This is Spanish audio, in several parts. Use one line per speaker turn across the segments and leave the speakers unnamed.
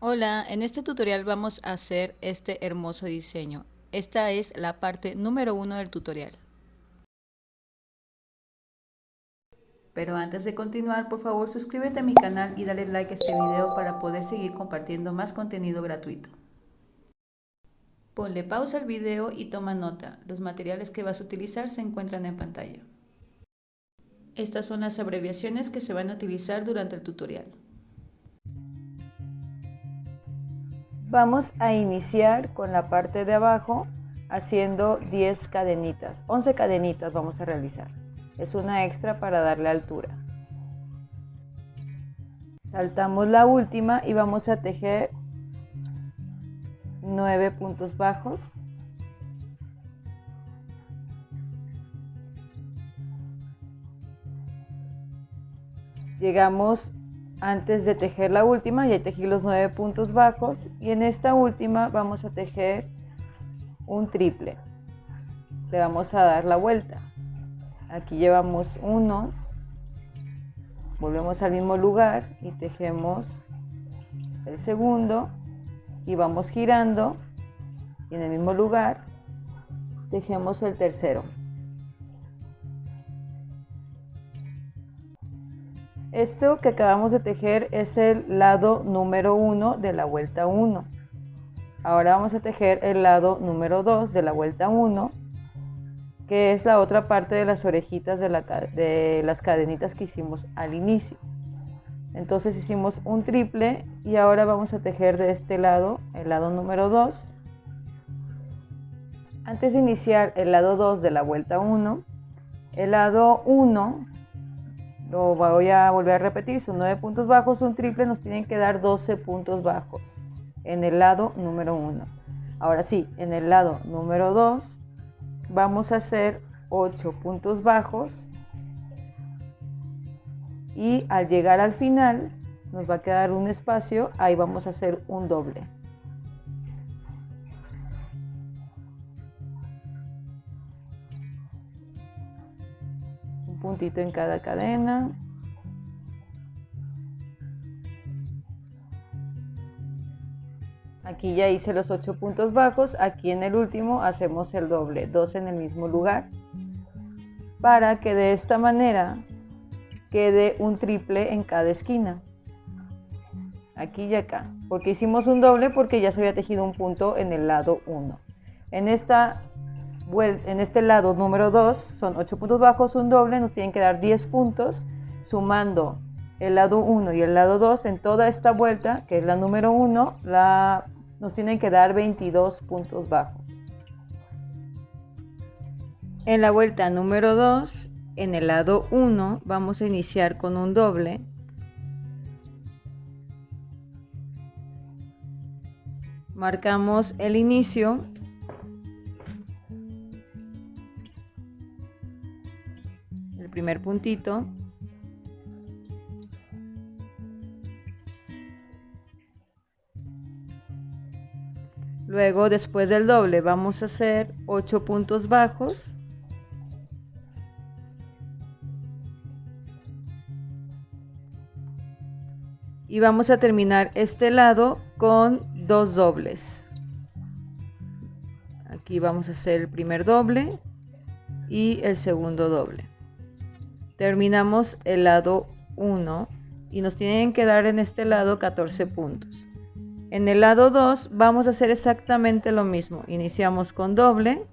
Hola, en este tutorial vamos a hacer este hermoso diseño. Esta es la parte número 1 del tutorial. Pero antes de continuar, por favor suscríbete a mi canal y dale like a este video para poder seguir compartiendo más contenido gratuito. Ponle pausa al video y toma nota. Los materiales que vas a utilizar se encuentran en pantalla. Estas son las abreviaciones que se van a utilizar durante el tutorial.
Vamos a iniciar con la parte de abajo haciendo 10 cadenitas, 11 cadenitas vamos a realizar. Es una extra para darle altura. Saltamos la última y vamos a tejer 9 puntos bajos. Llegamos antes de tejer la última, ya tejí los 9 puntos bajos y en esta última vamos a tejer un triple. Le vamos a dar la vuelta. Aquí llevamos 1, volvemos al mismo lugar y tejemos el segundo y vamos girando y en el mismo lugar tejemos el tercero. Esto que acabamos de tejer es el lado número 1 de la vuelta 1. Ahora vamos a tejer el lado número 2 de la vuelta 1, que es la otra parte de las orejitas de las cadenitas que hicimos al inicio. Entonces hicimos un triple y ahora vamos a tejer de este lado el lado número 2. Antes de iniciar el lado 2 de la vuelta 1, el lado 1 lo voy a volver a repetir, son 9 puntos bajos, un triple nos tienen que dar 12 puntos bajos en el lado número 1. Ahora sí, en el lado número 2 vamos a hacer 8 puntos bajos y al llegar al final nos va a quedar un espacio, ahí vamos a hacer un doble. Un puntito en cada cadena. Aquí ya hice los 8 puntos bajos, aquí en el último hacemos el doble, 2 en el mismo lugar, para que de esta manera quede un triple en cada esquina, aquí y acá, porque hicimos un doble porque ya se había tejido un punto en el lado 1. En este lado número 2 son 8 puntos bajos, un doble, nos tienen que dar 10 puntos, sumando el lado 1 y el lado 2 en toda esta vuelta, que es la número 1, nos tienen que dar 22 puntos bajos. En la vuelta número 2, en el lado 1, vamos a iniciar con un doble. Marcamos el inicio. El primer puntito. Luego, después del doble, vamos a hacer 8 puntos bajos. Y vamos a terminar este lado con 2 dobles. Aquí vamos a hacer el primer doble y el segundo doble. Terminamos el lado 1 y nos tienen que dar en este lado 14 puntos. En el lado 2 vamos a hacer exactamente lo mismo. Iniciamos con doble,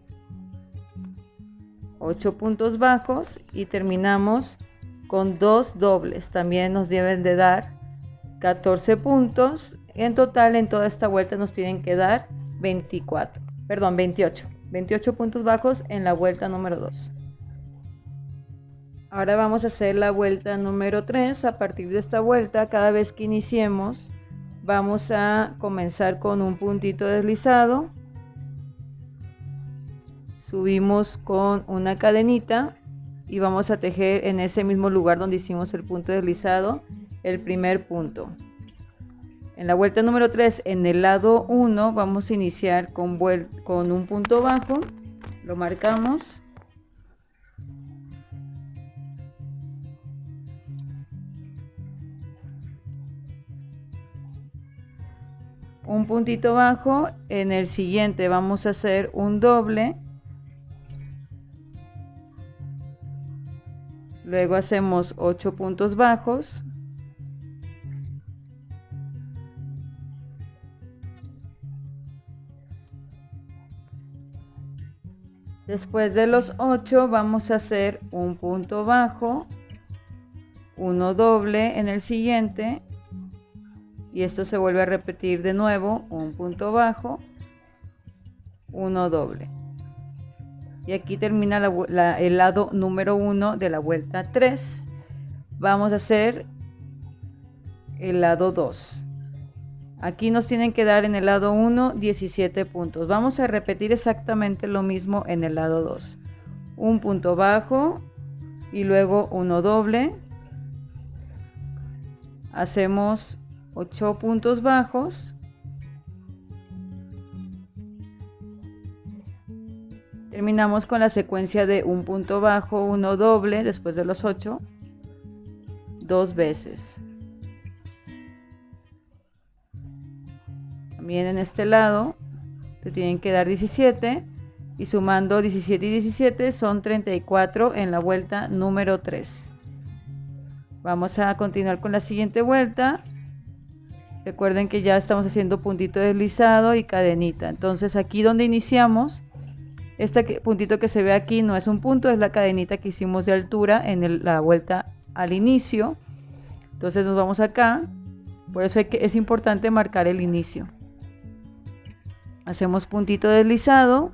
8 puntos bajos y terminamos con 2 dobles. También nos deben de dar 14 puntos. En total, en toda esta vuelta nos tienen que dar 28 puntos bajos en la vuelta número 2. Ahora vamos a hacer la vuelta número 3. A partir de esta vuelta, cada vez que iniciemos, vamos a comenzar con un puntito deslizado, subimos con una cadenita y vamos a tejer en ese mismo lugar donde hicimos el punto deslizado el primer punto. En la vuelta número 3, en el lado 1, vamos a iniciar con un punto bajo, lo marcamos. un puntito bajo, en el siguiente vamos a hacer un doble, luego hacemos 8 puntos bajos, después de los 8 vamos a hacer un punto bajo, uno doble en el siguiente, y esto se vuelve a repetir de nuevo, un punto bajo, uno doble. Y aquí termina el lado número 1 de la vuelta 3. Vamos a hacer el lado 2. Aquí nos tienen que dar en el lado 1 17 puntos. Vamos a repetir exactamente lo mismo en el lado 2. Un punto bajo y luego uno doble. Hacemos 8 puntos bajos. Terminamos con la secuencia de un punto bajo, uno doble después de los 8, 2 veces. También en este lado te tienen que dar 17 y sumando 17 y 17 son 34 en la vuelta número 3. Vamos a continuar con la siguiente vuelta. Recuerden que ya estamos haciendo puntito deslizado y cadenita. Entonces aquí donde iniciamos, este puntito que se ve aquí no es un punto, es la cadenita que hicimos de altura en la vuelta al inicio. Entonces nos vamos acá, por eso es importante marcar el inicio. Hacemos puntito deslizado,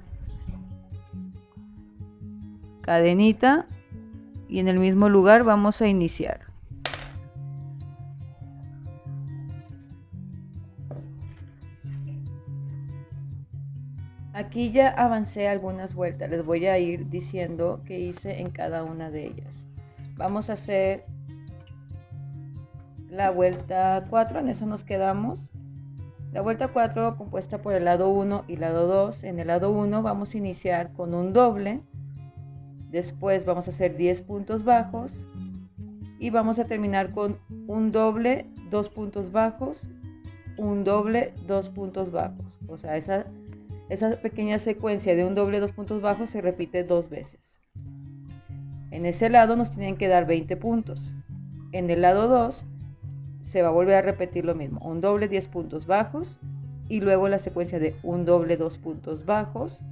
cadenita y en el mismo lugar vamos a iniciar. Aquí ya avancé algunas vueltas, les voy a ir diciendo qué hice en cada una de ellas. Vamos a hacer la vuelta 4, en esa nos quedamos. La vuelta 4 compuesta por el lado 1 y lado 2. En el lado 1 vamos a iniciar con un doble, después vamos a hacer 10 puntos bajos y vamos a terminar con un doble, 2 puntos bajos, un doble, 2 puntos bajos. O sea, esa pequeña secuencia de un doble, 2 puntos bajos se repite 2 veces. En ese lado nos tienen que dar 20 puntos. En el lado 2 se va a volver a repetir lo mismo, un doble, 10 puntos bajos y luego la secuencia de un doble, 2 puntos bajos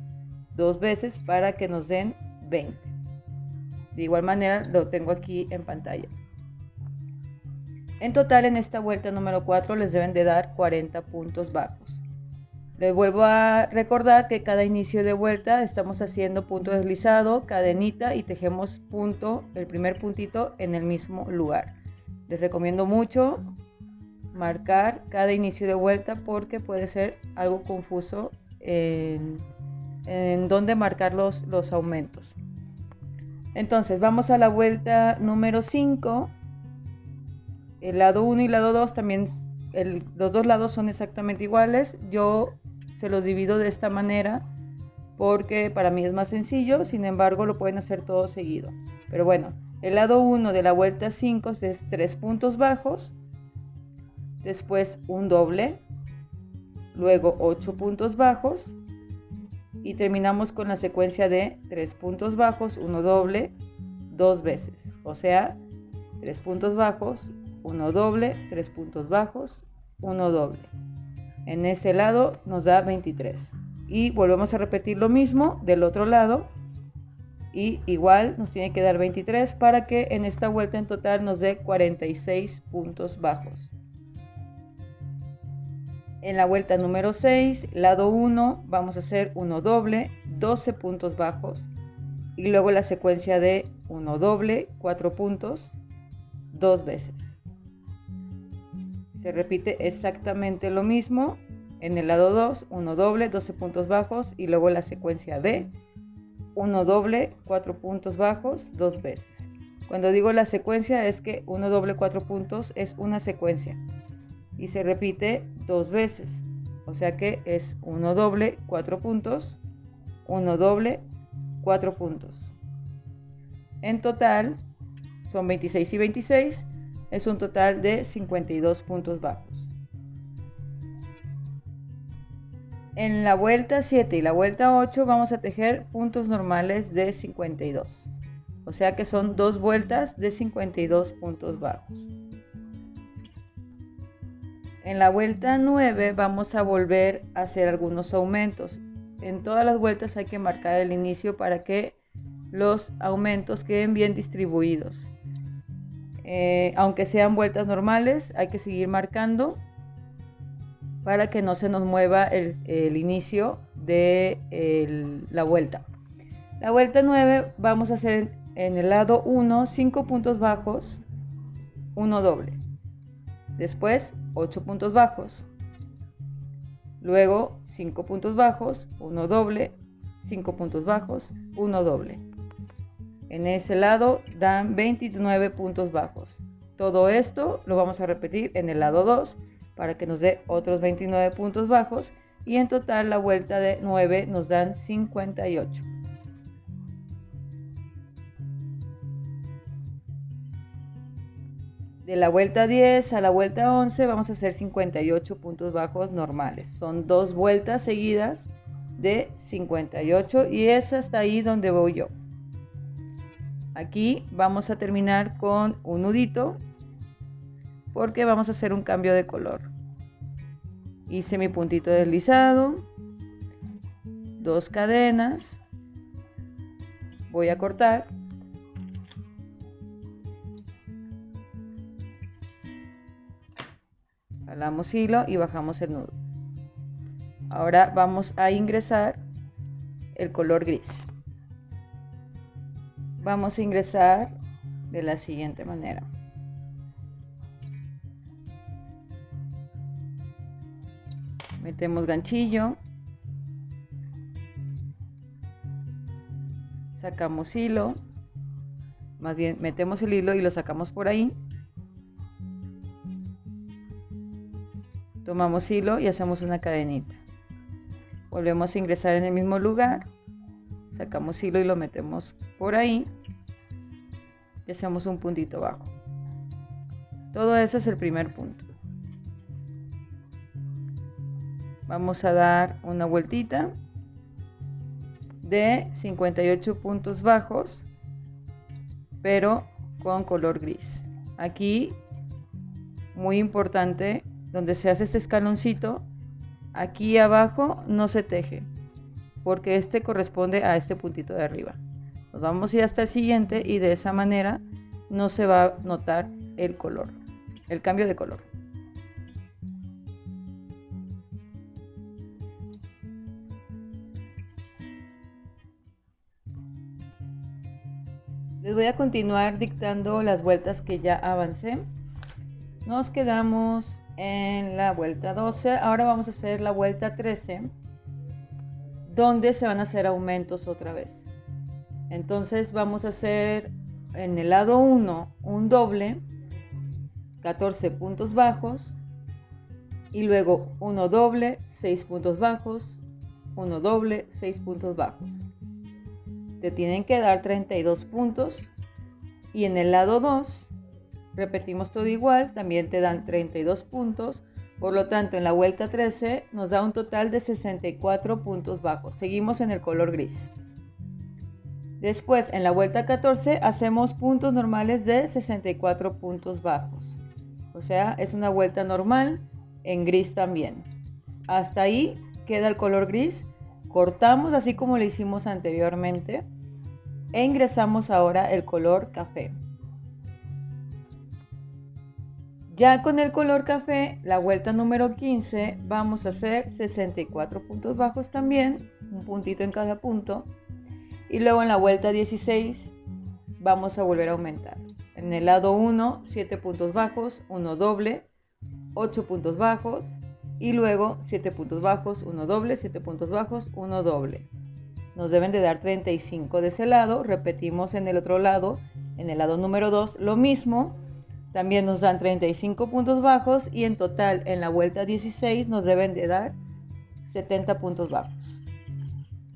2 veces para que nos den 20. De igual manera lo tengo aquí en pantalla. En total en esta vuelta número 4 les deben de dar 40 puntos bajos. Les vuelvo a recordar que cada inicio de vuelta estamos haciendo punto deslizado, cadenita y tejemos el primer puntito en el mismo lugar. Les recomiendo mucho marcar cada inicio de vuelta porque puede ser algo confuso en dónde marcar los aumentos. Entonces vamos a la vuelta número 5. El lado 1 y lado 2 también, los dos lados son exactamente iguales. Yo se los divido de esta manera porque para mí es más sencillo, sin embargo lo pueden hacer todo seguido. Pero bueno, el lado 1 de la vuelta 5 es 3 puntos bajos, después un doble, luego 8 puntos bajos y terminamos con la secuencia de 3 puntos bajos, 1 doble, 2 veces. O sea, 3 puntos bajos, 1 doble, 3 puntos bajos, 1 doble. En ese lado nos da 23. Y volvemos a repetir lo mismo del otro lado. Y igual nos tiene que dar 23 para que en esta vuelta en total nos dé 46 puntos bajos. En la vuelta número 6, lado 1, vamos a hacer 1 doble, 12 puntos bajos. Y luego la secuencia de 1 doble, 4 puntos, 2 veces. Se repite exactamente lo mismo. En el lado 2, 1 doble, 12 puntos bajos y luego la secuencia de 1 doble, 4 puntos bajos, 2 veces. Cuando digo la secuencia es que 1 doble, 4 puntos es una secuencia y se repite 2 veces. O sea que es 1 doble, 4 puntos, 1 doble, 4 puntos. En total son 26 y 26. Es un total de 52 puntos bajos. En la vuelta 7 y la vuelta 8 vamos a tejer puntos normales de 52. O sea que son 2 vueltas de 52 puntos bajos. En la vuelta 9 vamos a volver a hacer algunos aumentos. En todas las vueltas hay que marcar el inicio para que los aumentos queden bien distribuidos. Aunque sean vueltas normales, hay que seguir marcando para que no se nos mueva el inicio de la vuelta. La vuelta 9 vamos a hacer en el lado 1 5 puntos bajos, 1 doble. Después 8 puntos bajos. Luego 5 puntos bajos, 1 doble, 5 puntos bajos, 1 doble. En ese lado dan 29 puntos bajos. Todo esto lo vamos a repetir en el lado 2 para que nos dé otros 29 puntos bajos y en total la vuelta de 9 nos dan 58. De la vuelta 10 a la vuelta 11 vamos a hacer 58 puntos bajos normales. Son 2 vueltas seguidas de 58 y es hasta ahí donde voy yo. Aquí vamos a terminar con un nudito porque vamos a hacer un cambio de color. Hice mi puntito deslizado, 2 cadenas, voy a cortar. Jalamos hilo y bajamos el nudo. Ahora vamos a ingresar el color gris. Vamos a ingresar de la siguiente manera. Metemos ganchillo, sacamos hilo, más bien metemos el hilo y lo sacamos por ahí. Tomamos hilo y hacemos una cadenita. Volvemos a ingresar en el mismo lugar, sacamos hilo y lo metemos por ahí y hacemos un puntito bajo. Todo eso es el primer punto. Vamos a dar una vueltita de 58 puntos bajos, pero con color gris. Aquí, muy importante, donde se hace este escaloncito, aquí abajo no se teje, porque este corresponde a este puntito de arriba. Nos vamos a ir hasta el siguiente y de esa manera no se va a notar el color, el cambio de color. Les voy a continuar dictando las vueltas que ya avancé. Nos quedamos en la vuelta 12, ahora vamos a hacer la vuelta 13, donde se van a hacer aumentos otra vez. Entonces vamos a hacer en el lado 1 un doble, 14 puntos bajos, y luego 1 doble, 6 puntos bajos, 1 doble, 6 puntos bajos. Te tienen que dar 32 puntos, y en el lado 2 repetimos todo igual, también te dan 32 puntos, por lo tanto en la vuelta 13 nos da un total de 64 puntos bajos. Seguimos en el color gris. Después en la vuelta 14 hacemos puntos normales de 64 puntos bajos. O sea, es una vuelta normal en gris también. Hasta ahí queda el color gris. Cortamos así como lo hicimos anteriormente e ingresamos ahora el color café. Ya con el color café, la vuelta número 15, vamos a hacer 64 puntos bajos también, un puntito en cada punto. Y luego en la vuelta 16 vamos a volver a aumentar. En el lado 1, 7 puntos bajos, 1 doble, 8 puntos bajos. Y luego 7 puntos bajos, 1 doble, 7 puntos bajos, 1 doble. Nos deben de dar 35 de ese lado. Repetimos en el otro lado, en el lado número 2, lo mismo. También nos dan 35 puntos bajos y en total en la vuelta 16 nos deben de dar 70 puntos bajos.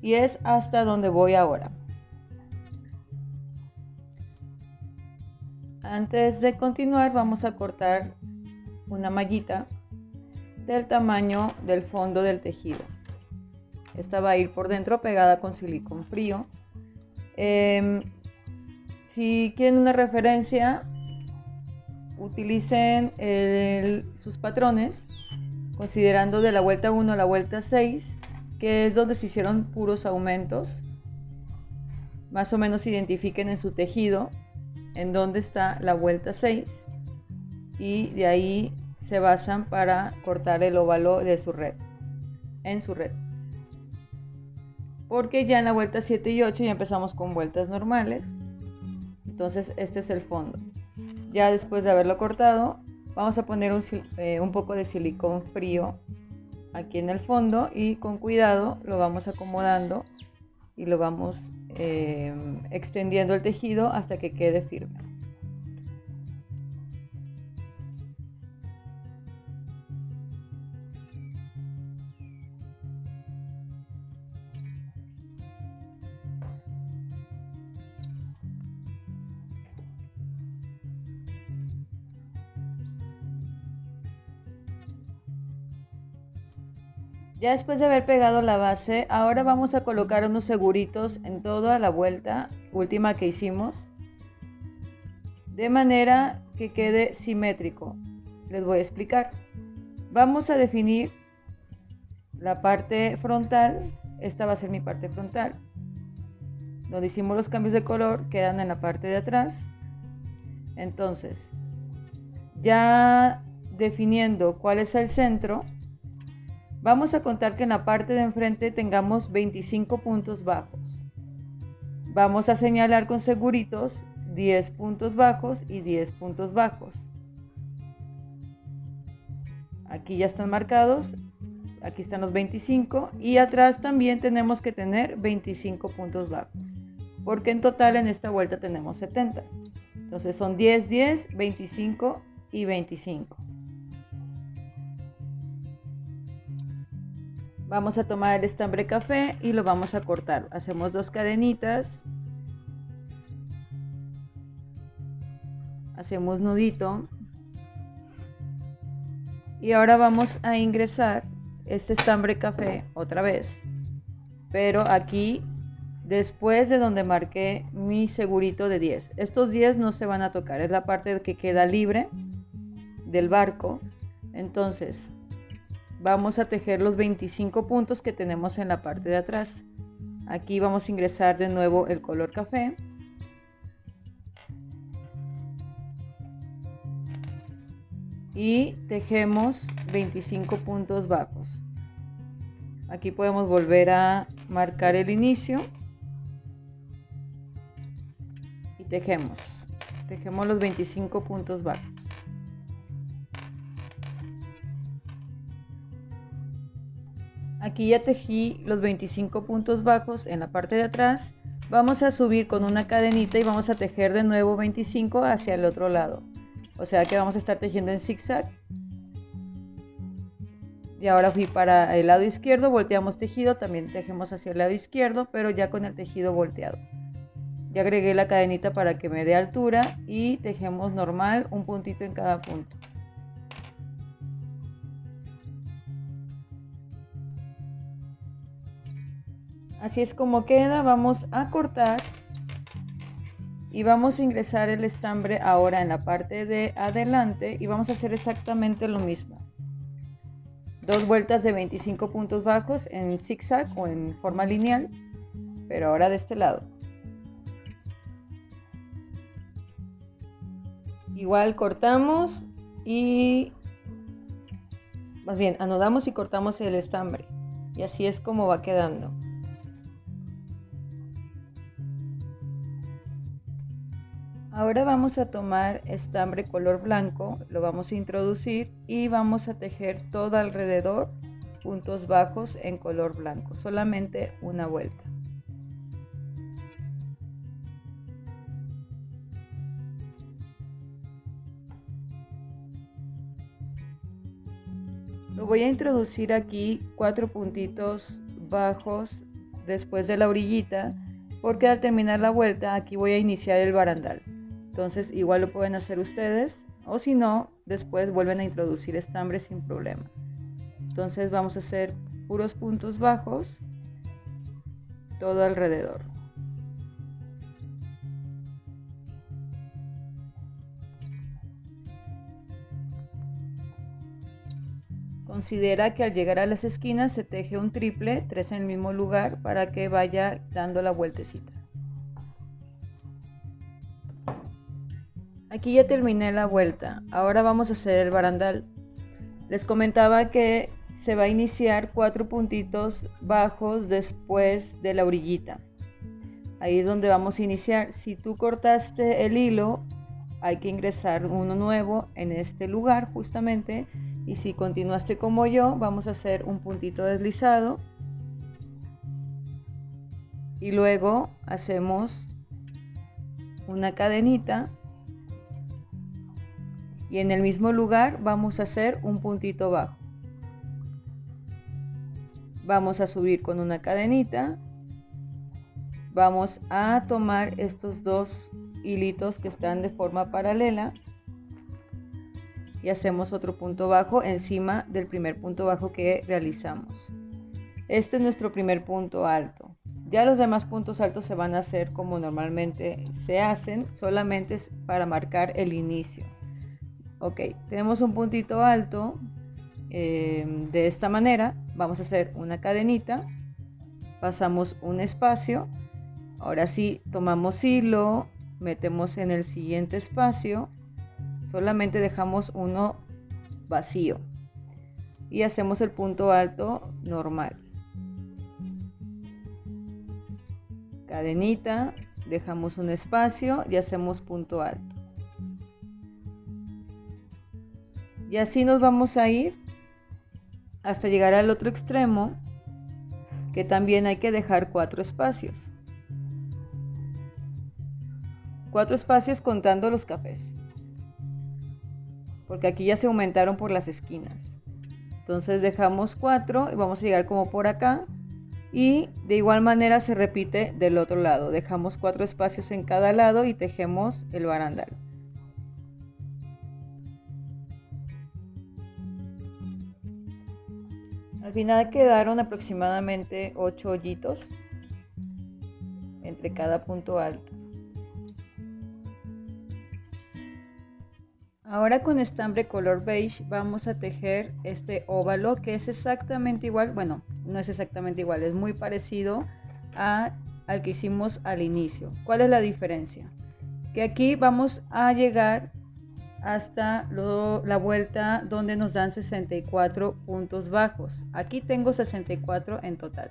Y es hasta donde voy ahora. Antes de continuar vamos a cortar una mallita del tamaño del fondo del tejido. Esta va a ir por dentro pegada con silicón frío. Si quieren una referencia, utilicen sus patrones, considerando de la vuelta 1 a la vuelta 6, que es donde se hicieron puros aumentos. Más o menos identifiquen en su tejido en dónde está la vuelta 6 y de ahí se basan para cortar el óvalo de su red, en su red. Porque ya en la vuelta 7 y 8 ya empezamos con vueltas normales. Entonces este es el fondo. Ya después de haberlo cortado, vamos a poner un poco de silicón frío aquí en el fondo y con cuidado lo vamos acomodando y lo vamos extendiendo el tejido hasta que quede firme. Ya después de haber pegado la base, ahora vamos a colocar unos seguritos en toda la vuelta última que hicimos, de manera que quede simétrico. Les voy a explicar. Vamos a definir la parte frontal. Esta va a ser mi parte frontal. Donde hicimos los cambios de color quedan en la parte de atrás. Entonces, ya definiendo cuál es el centro, vamos a contar que en la parte de enfrente tengamos 25 puntos bajos. Vamos a señalar con seguritos 10 puntos bajos y 10 puntos bajos. Aquí ya están marcados, aquí están los 25 y atrás también tenemos que tener 25 puntos bajos, porque en total en esta vuelta tenemos 70. Entonces son 10, 10, 25 y 25. Vamos a tomar el estambre café y lo vamos a cortar. Hacemos 2 cadenitas. Hacemos nudito. Y ahora vamos a ingresar este estambre café otra vez. Pero aquí, después de donde marqué mi segurito de 10. Estos 10 no se van a tocar. Es la parte que queda libre del barco. Entonces, vamos a tejer los 25 puntos que tenemos en la parte de atrás. Aquí vamos a ingresar de nuevo el color café. Y tejemos 25 puntos bajos. Aquí podemos volver a marcar el inicio. Y tejemos los 25 puntos bajos. Aquí ya tejí los 25 puntos bajos en la parte de atrás. Vamos a subir con una cadenita y vamos a tejer de nuevo 25 hacia el otro lado. O sea que vamos a estar tejiendo en zigzag. Y ahora fui para el lado izquierdo, volteamos tejido, también tejemos hacia el lado izquierdo, pero ya con el tejido volteado. Ya agregué la cadenita para que me dé altura y tejemos normal, un puntito en cada punto. Así es como queda. Vamos a cortar y vamos a ingresar el estambre ahora en la parte de adelante y vamos a hacer exactamente lo mismo. 2 vueltas de 25 puntos bajos en zigzag o en forma lineal, pero ahora de este lado. Igual cortamos y más bien anudamos y cortamos el estambre y así es como va quedando. Ahora vamos a tomar estambre color blanco, lo vamos a introducir y vamos a tejer todo alrededor puntos bajos en color blanco, solamente una vuelta. Lo voy a introducir aquí 4 puntitos bajos después de la orillita, porque al terminar la vuelta aquí voy a iniciar el barandal. Entonces igual lo pueden hacer ustedes o si no, después vuelven a introducir estambre sin problema. Entonces vamos a hacer puros puntos bajos todo alrededor. Considera que al llegar a las esquinas se teje un triple, 3 en el mismo lugar, para que vaya dando la vueltecita. Aquí ya terminé la vuelta, ahora vamos a hacer el barandal. Les comentaba que se va a iniciar 4 puntitos bajos después de la orillita. Ahí es donde vamos a iniciar. Si tú cortaste el hilo, hay que ingresar uno nuevo en este lugar justamente. Y si continuaste como yo, vamos a hacer un puntito deslizado. Y luego hacemos una cadenita. Y en el mismo lugar vamos a hacer un puntito bajo. Vamos a subir con una cadenita. Vamos a tomar estos 2 hilitos que están de forma paralela y hacemos otro punto bajo encima del primer punto bajo que realizamos. Este es nuestro primer punto alto. Ya los demás puntos altos se van a hacer como normalmente se hacen, solamente es para marcar el inicio. Ok, tenemos un puntito alto de esta manera. Vamos a hacer una cadenita, pasamos un espacio. Ahora sí, tomamos hilo, metemos en el siguiente espacio, solamente dejamos uno vacío y hacemos el punto alto normal. Cadenita, dejamos un espacio y hacemos punto alto. Y así nos vamos a ir hasta llegar al otro extremo, que también hay que dejar 4 espacios. 4 espacios contando los cafés, porque aquí ya se aumentaron por las esquinas. Entonces dejamos 4 y vamos a llegar como por acá, y de igual manera se repite del otro lado. Dejamos 4 espacios en cada lado y tejemos el barandal. Al final quedaron aproximadamente 8 hoyitos entre cada punto alto. Ahora con estambre color beige vamos a tejer este óvalo, que es exactamente igual, bueno, no es exactamente igual, es muy parecido al que hicimos al inicio. ¿Cuál es la diferencia? Que aquí vamos a llegar hasta la vuelta donde nos dan 64 puntos bajos. Aquí tengo 64 en total.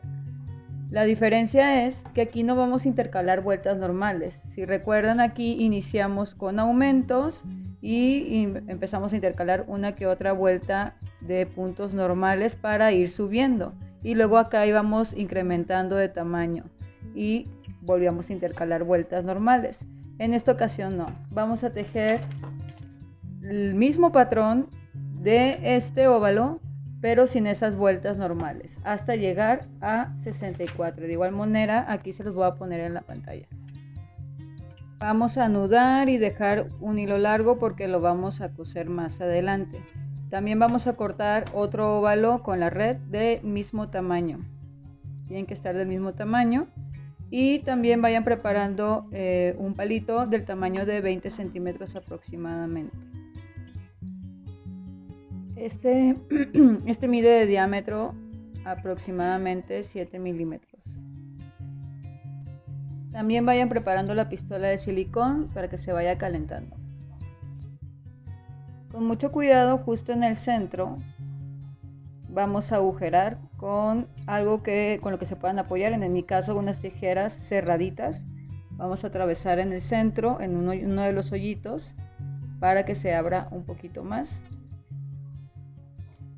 La diferencia es que aquí no vamos a intercalar vueltas normales. Si recuerdan, aquí iniciamos con aumentos y empezamos a intercalar una que otra vuelta de puntos normales para ir subiendo. Y luego acá íbamos incrementando de tamaño y volvíamos a intercalar vueltas normales. En esta ocasión no. Vamos a tejer el mismo patrón de este óvalo, pero sin esas vueltas normales, hasta llegar a 64. De igual manera, aquí se los voy a poner en la pantalla. Vamos a anudar y dejar un hilo largo porque lo vamos a coser más adelante. También vamos a cortar otro óvalo con la red del mismo tamaño. Tienen que estar del mismo tamaño. Y también vayan preparando un palito del tamaño de 20 centímetros aproximadamente. Este mide de diámetro aproximadamente 7 milímetros. También vayan preparando la pistola de silicón para que se vaya calentando. Con mucho cuidado, justo en el centro vamos a agujerar con algo con lo que se puedan apoyar. En mi caso, unas tijeras cerraditas. Vamos a atravesar en el centro, en uno de los hoyitos, para que se abra un poquito más.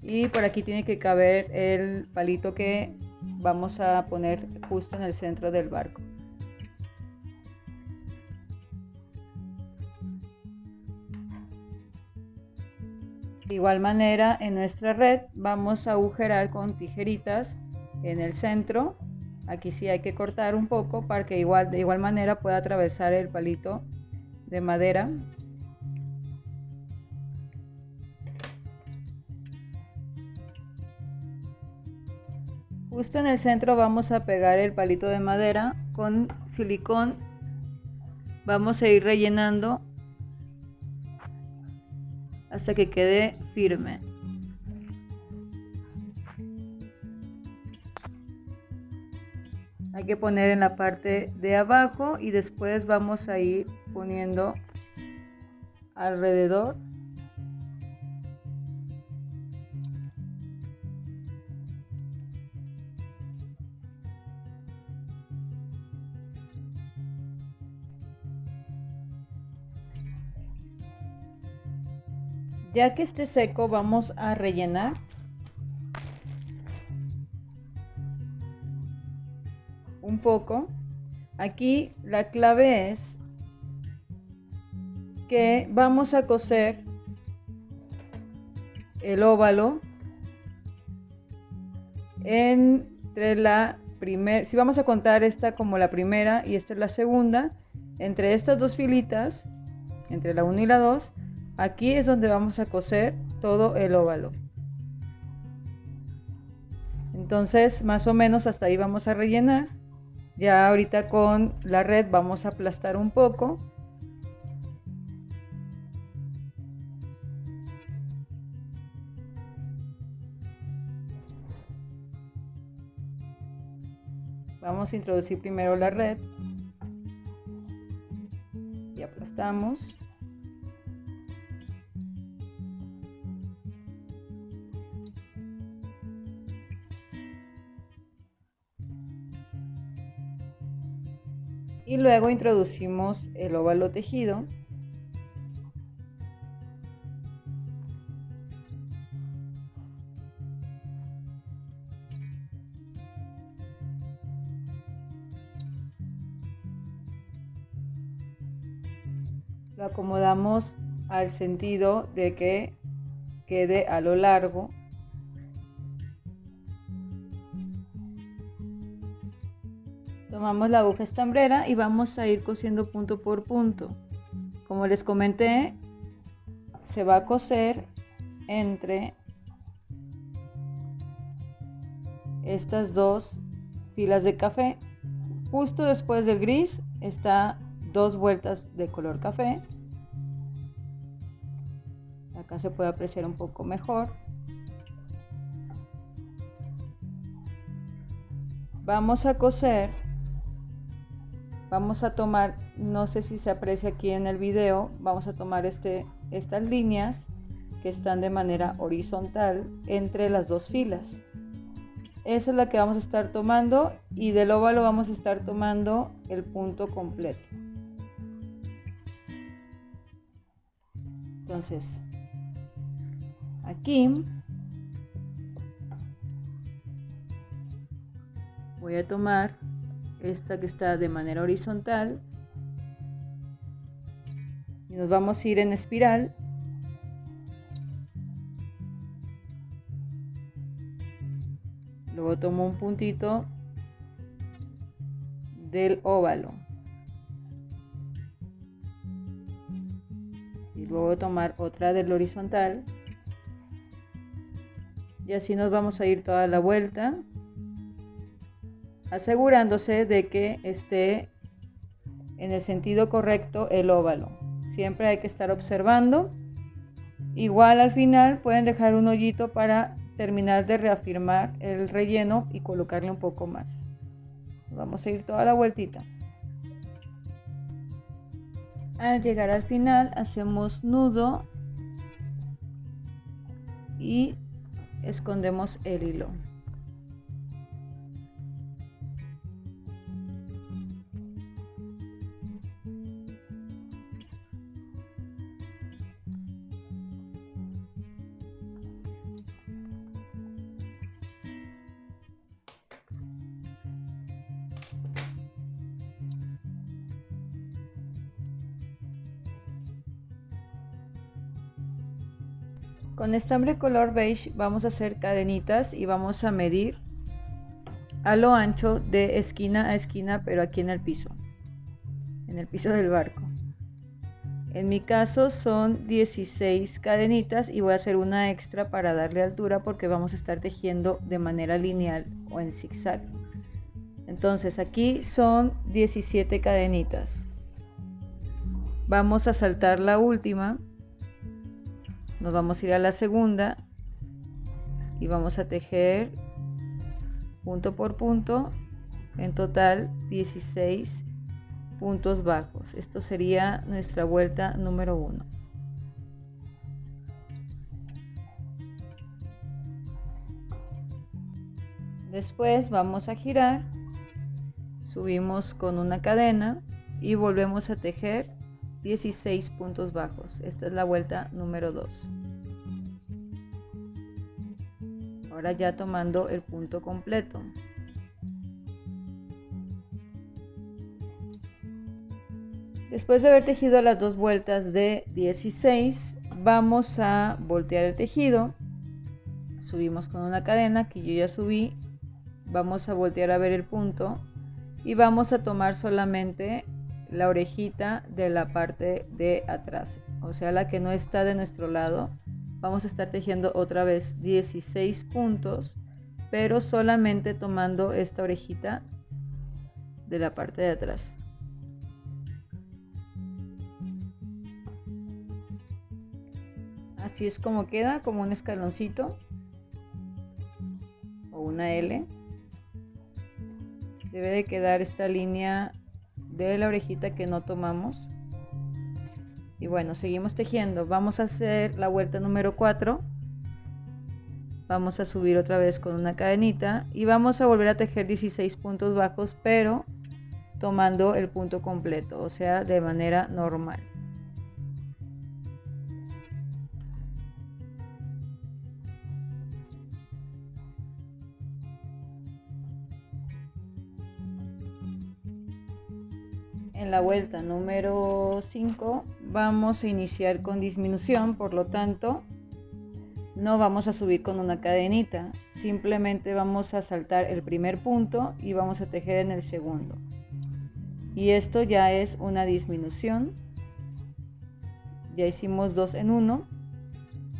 Y por aquí tiene que caber el palito que vamos a poner justo en el centro del barco. De igual manera, en nuestra red vamos a agujerar con tijeritas en el centro. Aquí sí hay que cortar un poco para que de igual manera pueda atravesar el palito de madera. Justo en el centro vamos a pegar el palito de madera con silicón. Vamos a ir rellenando hasta que quede firme. Hay que poner en la parte de abajo y después vamos a ir poniendo alrededor. Ya que esté seco, vamos a rellenar. Un poco. Aquí la clave es que vamos a coser el óvalo entre la primera, si vamos a contar esta como la primera y esta es la segunda, entre estas dos filitas, entre la 1 y la 2, aquí es donde vamos a coser todo el óvalo. Entonces, más o menos hasta ahí vamos a rellenar. Ya ahorita con la red vamos a aplastar un poco. Vamos a introducir primero la red y aplastamos. Y luego introducimos el óvalo tejido. Lo acomodamos al sentido de que quede a lo largo. Tomamos la aguja estambrera y vamos a ir cosiendo punto por punto. Como les comenté, se va a coser entre estas dos filas de café. Justo después del gris está 2 vueltas de color café. Acá se puede apreciar un poco mejor. Vamos a coser. Vamos a tomar, no sé si se aprecia aquí en el video, vamos a tomar estas líneas que están de manera horizontal entre las dos filas. Esa es la que vamos a estar tomando y del óvalo vamos a estar tomando el punto completo. Entonces, aquí voy a tomar esta que está de manera horizontal y nos vamos a ir en espiral. Luego tomo un puntito del óvalo y luego tomar otra del horizontal y así nos vamos a ir toda la vuelta, asegurándose de que esté en el sentido correcto el óvalo. Siempre hay que estar observando. Igual al final pueden dejar un hoyito para terminar de reafirmar el relleno y colocarle un poco más. Vamos a ir toda la vueltita. Al llegar al final hacemos nudo y escondemos el hilo. Con estambre color beige vamos a hacer cadenitas y vamos a medir a lo ancho de esquina a esquina, pero aquí en el piso del barco. En mi caso son 16 cadenitas y voy a hacer una extra para darle altura porque vamos a estar tejiendo de manera lineal o en zigzag. Entonces aquí son 17 cadenitas. Vamos a saltar la última, nos vamos a ir a la segunda y vamos a tejer punto por punto, en total 16 puntos bajos. Esto sería nuestra vuelta número 1. Después vamos a girar, subimos con una cadena y volvemos a tejer 16 puntos bajos. Esta es la vuelta número 2. Ahora ya tomando el punto completo. Después de haber tejido las dos vueltas de 16, vamos a voltear el tejido. Subimos con una cadena que yo ya subí. Vamos a voltear a ver el punto y vamos a tomar solamente la orejita de la parte de atrás, o sea, la que no está de nuestro lado. Vamos a estar tejiendo otra vez 16 puntos, pero solamente tomando esta orejita de la parte de atrás. Así es como queda, como un escaloncito o una L. Debe de quedar esta línea de la orejita que no tomamos. Y bueno, seguimos tejiendo. Vamos a hacer la vuelta número 4. Vamos a subir otra vez con una cadenita y vamos a volver a tejer 16 puntos bajos, pero tomando el punto completo, o sea, de manera normal. En la vuelta número 5 vamos a iniciar con disminución, por lo tanto no vamos a subir con una cadenita, simplemente vamos a saltar el primer punto y vamos a tejer en el segundo. Y esto ya es una disminución. Ya hicimos 2 en 1.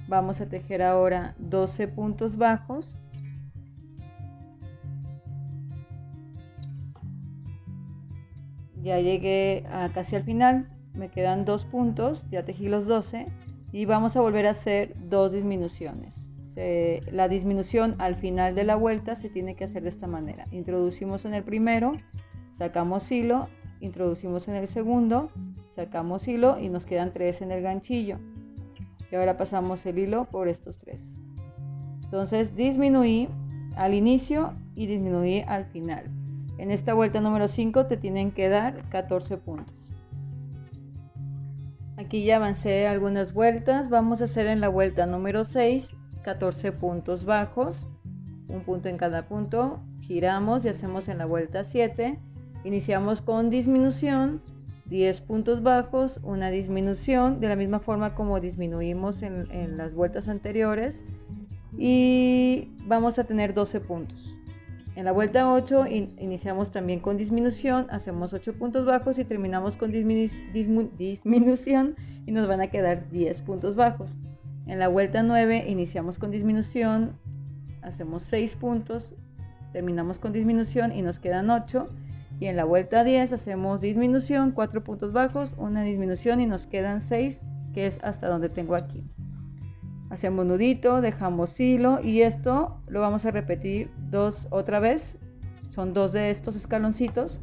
Vamos a tejer ahora 12 puntos bajos. Ya llegué a casi al final, me quedan 2 puntos, ya tejí los 12 y vamos a volver a hacer 2 disminuciones. La disminución al final de la vuelta se tiene que hacer de esta manera. Introducimos en el primero, sacamos hilo, introducimos en el segundo, sacamos hilo y nos quedan 3 en el ganchillo. Y ahora pasamos el hilo por estos 3. Entonces disminuí al inicio y disminuí al final. En esta vuelta número 5 te tienen que dar 14 puntos. Aquí ya avancé algunas vueltas. Vamos a hacer en la vuelta número 6 14 puntos bajos, un punto en cada punto. Giramos y hacemos en la vuelta 7. Iniciamos con disminución, 10 puntos bajos, una disminución, de la misma forma como disminuimos en las vueltas anteriores. Y vamos a tener 12 puntos. En la vuelta 8 iniciamos también con disminución, hacemos 8 puntos bajos y terminamos con disminución y nos van a quedar 10 puntos bajos. En la vuelta 9 iniciamos con disminución, hacemos 6 puntos, terminamos con disminución y nos quedan 8. Y en la vuelta 10 hacemos disminución, 4 puntos bajos, una disminución y nos quedan 6, que es hasta donde tengo aquí. Hacemos nudito, dejamos hilo y esto lo vamos a repetir otra vez. Son 2 de estos escaloncitos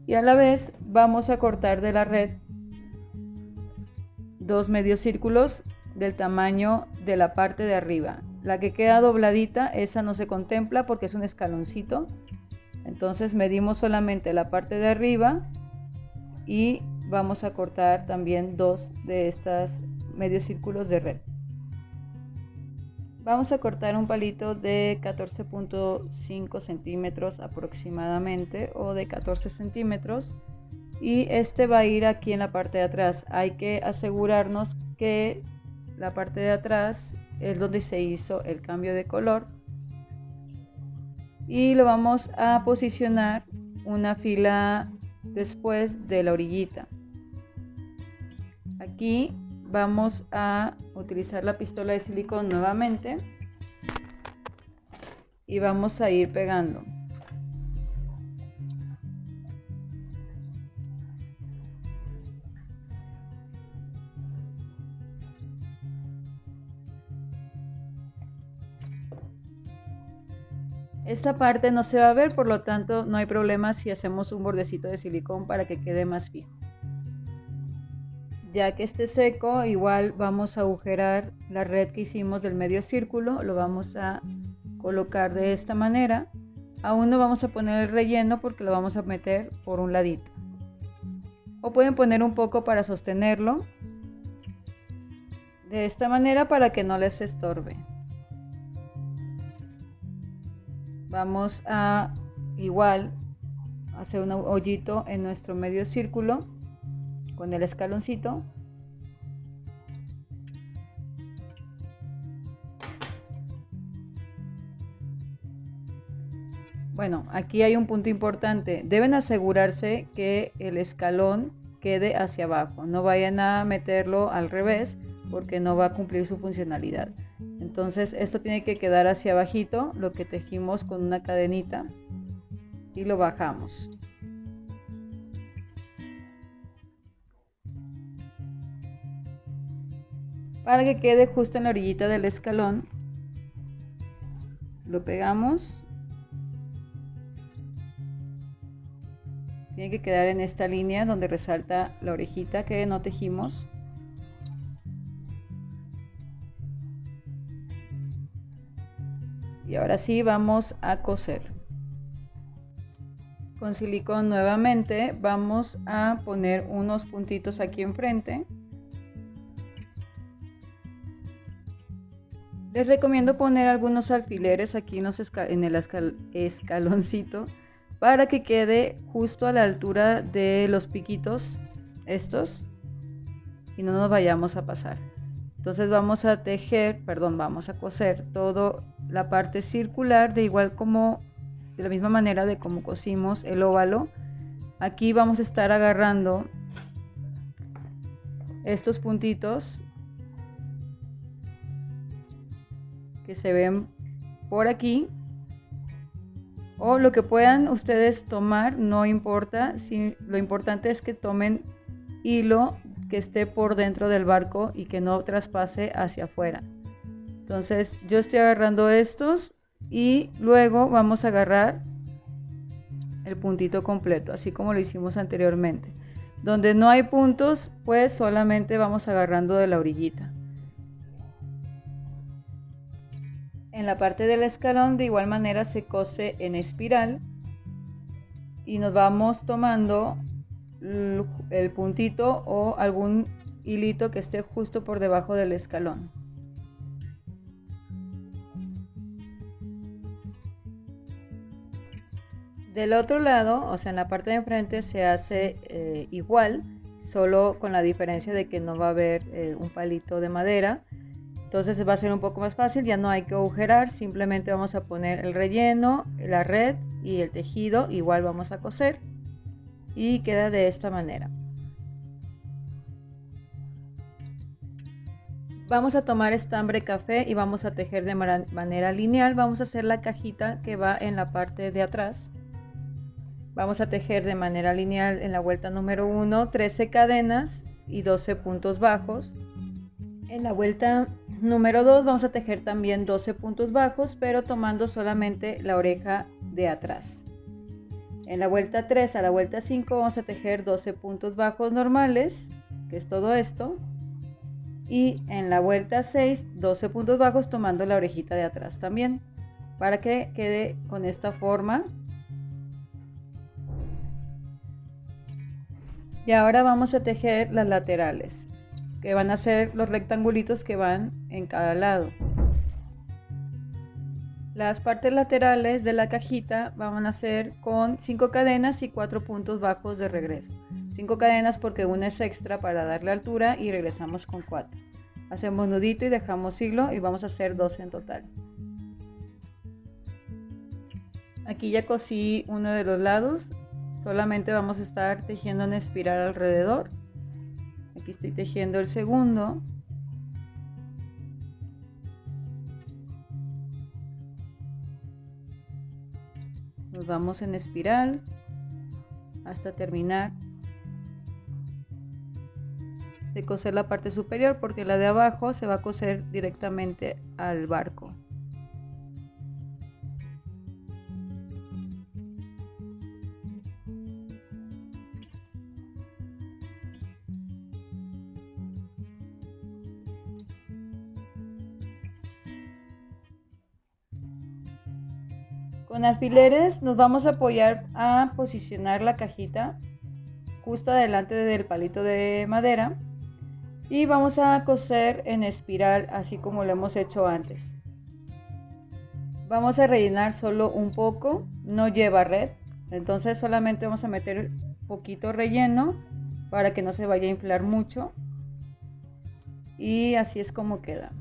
y a la vez vamos a cortar de la red 2 medios círculos del tamaño de la parte de arriba. La que queda dobladita, esa no se contempla porque es un escaloncito. Entonces medimos solamente la parte de arriba y vamos a cortar también 2 de estas medios círculos de red. Vamos a cortar un palito de 14.5 centímetros aproximadamente, o de 14 centímetros, y este va a ir aquí en la parte de atrás. Hay que asegurarnos que la parte de atrás es donde se hizo el cambio de color, y lo vamos a posicionar una fila después de la orillita. Aquí vamos a utilizar la pistola de silicón nuevamente y vamos a ir pegando. Esta parte no se va a ver, por lo tanto no hay problema si hacemos un bordecito de silicón para que quede más fijo. Ya que esté seco, igual vamos a agujerar la red que hicimos del medio círculo, lo vamos a colocar de esta manera. Aún no vamos a poner el relleno porque lo vamos a meter por un ladito. O pueden poner un poco para sostenerlo, de esta manera para que no les estorbe. Vamos a igual hacer un hoyito en nuestro medio círculo con el escaloncito. Bueno, aquí hay un punto importante. Deben asegurarse que el escalón quede hacia abajo. No vayan a meterlo al revés porque no va a cumplir su funcionalidad. Entonces esto tiene que quedar hacia abajito, lo que tejimos con una cadenita, y lo bajamos. Para que quede justo en la orillita del escalón, lo pegamos. Tiene que quedar en esta línea donde resalta la orejita que no tejimos. Y ahora sí vamos a coser. Con silicón nuevamente vamos a poner unos puntitos aquí enfrente. Les recomiendo poner algunos alfileres aquí en el escaloncito para que quede justo a la altura de los piquitos estos y no nos vayamos a pasar. Entonces vamos a coser toda la parte circular de la misma manera de como cosimos el óvalo. Aquí vamos a estar agarrando estos puntitos que se ven por aquí, o lo que puedan ustedes tomar, no importa, lo importante es que tomen hilo que esté por dentro del barco y que no traspase hacia afuera. Entonces yo estoy agarrando estos y luego vamos a agarrar el puntito completo, así como lo hicimos anteriormente. Donde no hay puntos, pues solamente vamos agarrando de la orillita. En la parte del escalón de igual manera se cose en espiral y nos vamos tomando el puntito o algún hilito que esté justo por debajo del escalón. Del otro lado, o sea en la parte de enfrente se hace igual, solo con la diferencia de que no va a haber un palito de madera. Entonces va a ser un poco más fácil, ya no hay que agujerar, simplemente vamos a poner el relleno, la red y el tejido, igual vamos a coser y queda de esta manera. Vamos a tomar estambre café y vamos a tejer de manera lineal. Vamos a hacer la cajita que va en la parte de atrás. Vamos a tejer de manera lineal en la vuelta número 1, 13 cadenas y 12 puntos bajos. En la vuelta número 2 vamos a tejer también 12 puntos bajos, pero tomando solamente la oreja de atrás. En la vuelta 3 a la vuelta 5 vamos a tejer 12 puntos bajos normales, que es todo esto. Y en la vuelta 6, 12 puntos bajos tomando la orejita de atrás también, para que quede con esta forma. Y ahora vamos a tejer las laterales, que van a ser los rectangulitos que van en cada lado. Las partes laterales de la cajita van a ser con 5 cadenas y 4 puntos bajos de regreso. 5 cadenas porque una es extra para darle altura y regresamos con 4. Hacemos nudito y dejamos hilo y vamos a hacer 12 en total. Aquí ya cosí uno de los lados, solamente vamos a estar tejiendo en espiral alrededor. Aquí estoy tejiendo el segundo. Nos vamos en espiral hasta terminar de coser la parte superior, porque la de abajo se va a coser directamente al barco. Con alfileres nos vamos a apoyar a posicionar la cajita justo adelante del palito de madera y vamos a coser en espiral así como lo hemos hecho antes. Vamos a rellenar solo un poco, no lleva red, entonces solamente vamos a meter poquito relleno para que no se vaya a inflar mucho, y así es como queda.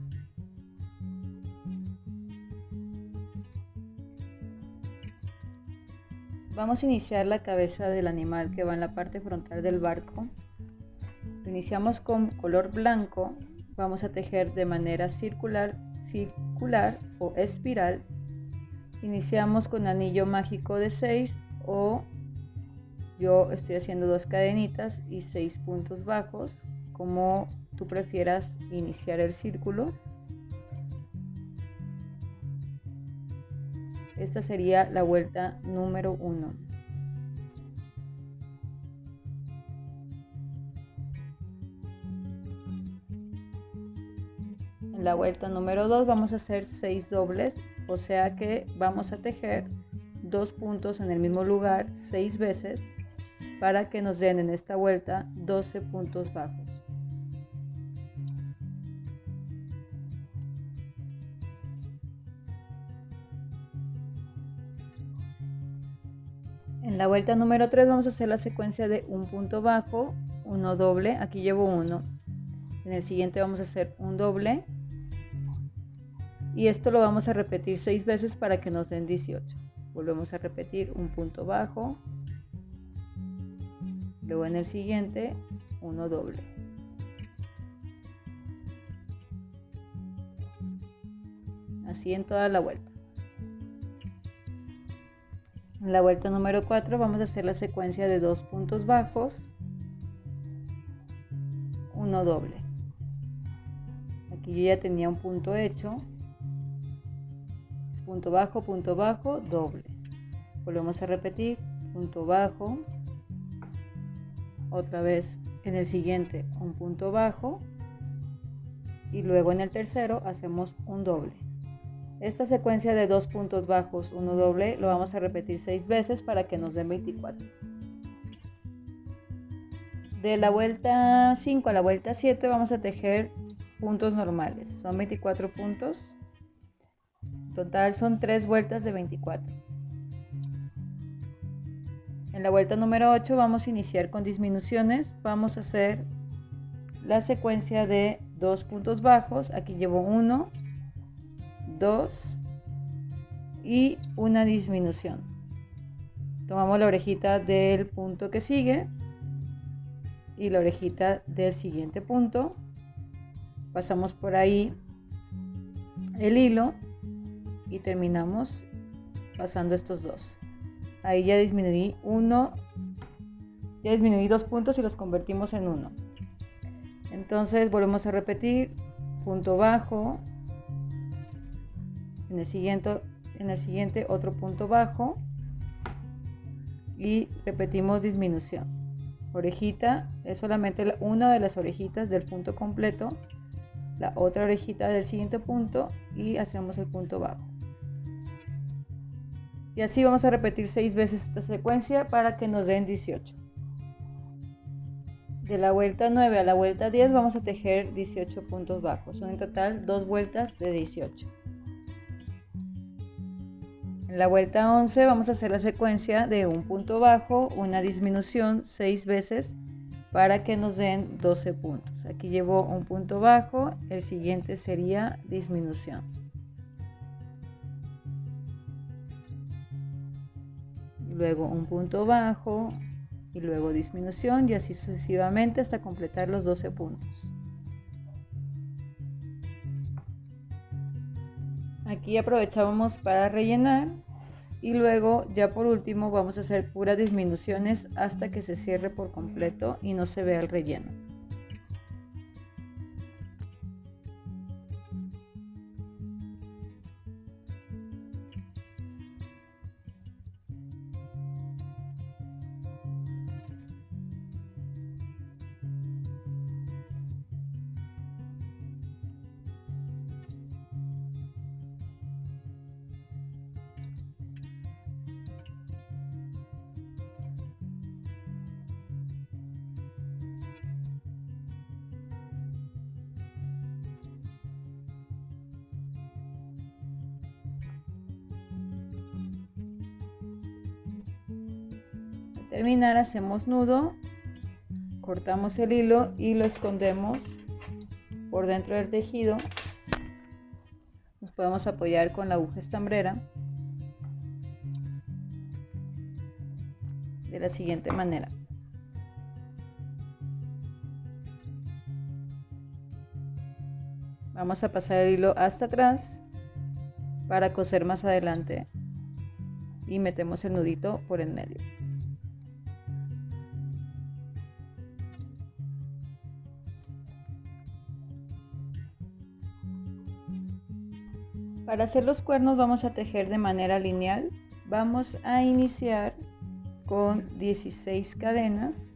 Vamos a iniciar la cabeza del animal que va en la parte frontal del barco. Iniciamos con color blanco, vamos a tejer de manera circular o espiral. Iniciamos con anillo mágico de 6, o yo estoy haciendo 2 cadenitas y 6 puntos bajos, como tú prefieras iniciar el círculo. Esta sería la vuelta número 1. En la vuelta número 2 vamos a hacer 6 dobles, o sea que vamos a tejer 2 puntos en el mismo lugar 6 veces para que nos den en esta vuelta 12 puntos bajos. En la vuelta número 3 vamos a hacer la secuencia de un punto bajo, uno doble, aquí llevo uno. En el siguiente vamos a hacer un doble y esto lo vamos a repetir 6 veces para que nos den 18. Volvemos a repetir un punto bajo, luego en el siguiente uno doble. Así en toda la vuelta. En la vuelta número 4 vamos a hacer la secuencia de 2 puntos bajos, uno doble. Aquí yo ya tenía un punto hecho, punto bajo, doble. Volvemos a repetir, punto bajo, otra vez en el siguiente un punto bajo y luego en el tercero hacemos un doble. Esta secuencia de 2 puntos bajos, uno doble, lo vamos a repetir 6 veces para que nos den 24. De la vuelta 5 a la vuelta 7 vamos a tejer puntos normales, son 24 puntos. Total son 3 vueltas de 24. En la vuelta número 8 vamos a iniciar con disminuciones. Vamos a hacer la secuencia de 2 puntos bajos. Aquí llevo 1, 2 y una disminución. Tomamos la orejita del punto que sigue y la orejita del siguiente punto. Pasamos por ahí el hilo y terminamos pasando estos dos. Ahí ya disminuí 2 puntos y los convertimos en 1. Entonces volvemos a repetir punto bajo, en el siguiente otro punto bajo y repetimos disminución. Orejita es solamente una de las orejitas del punto completo, la otra orejita del siguiente punto y hacemos el punto bajo. Y así vamos a repetir 6 veces esta secuencia para que nos den 18. De la vuelta 9 a la vuelta 10 vamos a tejer 18 puntos bajos. Son en total 2 vueltas de 18. En la vuelta 11 vamos a hacer la secuencia de un punto bajo, una disminución 6 veces para que nos den 12 puntos. Aquí llevo un punto bajo, el siguiente sería disminución. Luego un punto bajo, y luego disminución y así sucesivamente hasta completar los 12 puntos. Aquí aprovechamos para rellenar y luego ya por último vamos a hacer puras disminuciones hasta que se cierre por completo y no se vea el relleno. Terminar hacemos nudo, cortamos el hilo y lo escondemos por dentro del tejido. Nos podemos apoyar con la aguja estambrera de la siguiente manera. Vamos a pasar el hilo hasta atrás para coser más adelante y metemos el nudito por en medio. Para hacer los cuernos vamos a tejer de manera lineal. Vamos a iniciar con 16 cadenas.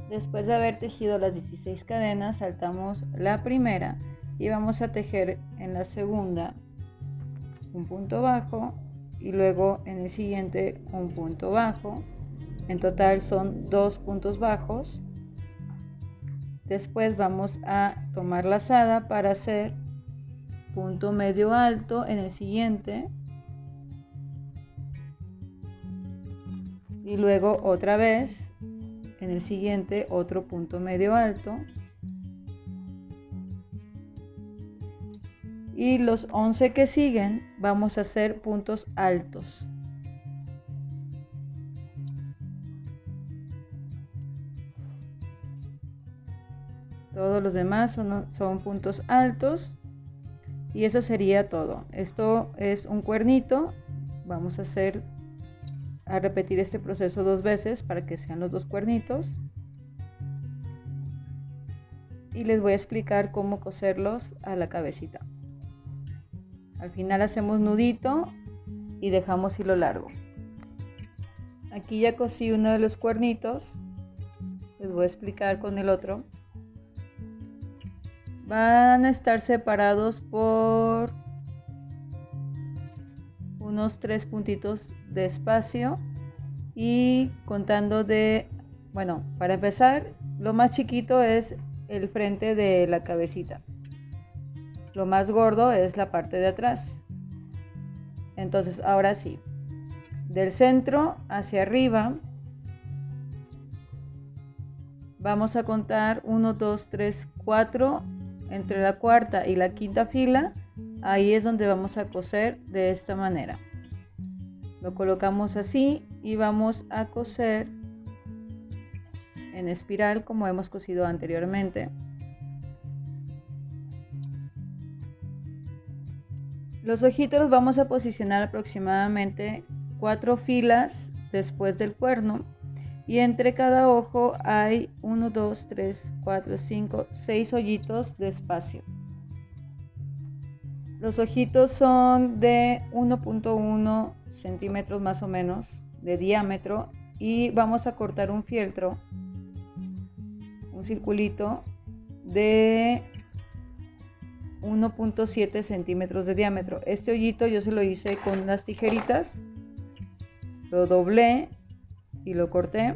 Después de haber tejido las 16 cadenas, saltamos la primera y vamos a tejer en la segunda un punto bajo y luego en el siguiente un punto bajo. En total son 2 puntos bajos. Después vamos a tomar lazada para hacer punto medio alto en el siguiente y luego otra vez en el siguiente otro punto medio alto y los 11 que siguen vamos a hacer puntos altos. Todos los demás son puntos altos y eso sería todo. Esto es un cuernito. Vamos a repetir este proceso 2 veces para que sean los 2 cuernitos. Y les voy a explicar cómo coserlos a la cabecita. Al final hacemos nudito y dejamos hilo largo. Aquí ya cosí uno de los cuernitos. Les voy a explicar con el otro. Van a estar separados por unos 3 puntitos de espacio y contando para empezar, lo más chiquito es el frente de la cabecita. Lo más gordo es la parte de atrás. Entonces, ahora sí, del centro hacia arriba vamos a contar 1, 2, 3, 4. Entre la cuarta y la quinta fila, ahí es donde vamos a coser de esta manera. Lo colocamos así y vamos a coser en espiral como hemos cosido anteriormente. Los ojitos los vamos a posicionar aproximadamente 4 filas después del cuerno. Y entre cada ojo hay 1, 2, 3, 4, 5, 6 hoyitos de espacio. Los ojitos son de 1.1 centímetros más o menos de diámetro y vamos a cortar un fieltro, un circulito de 1.7 centímetros de diámetro. Este hoyito yo se lo hice con las tijeritas, lo doblé y lo corté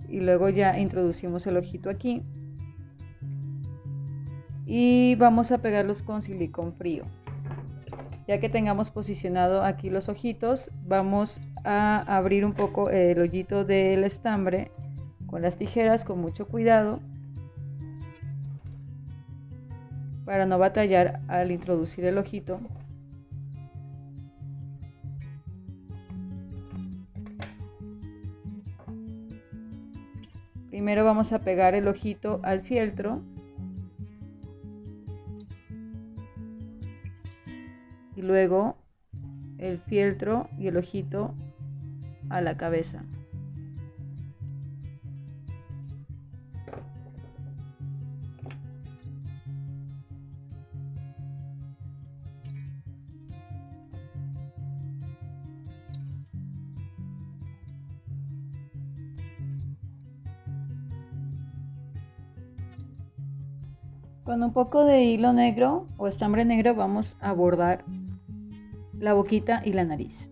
y luego ya introducimos el ojito aquí y vamos a pegarlos con silicón frío. Ya que tengamos posicionado aquí los ojitos, vamos a abrir un poco el hoyito del estambre con las tijeras con mucho cuidado para no batallar al introducir el ojito. Primero vamos a pegar el ojito al fieltro y luego el fieltro y el ojito a la cabeza. Con un poco de hilo negro o estambre negro vamos a bordar la boquita y la nariz.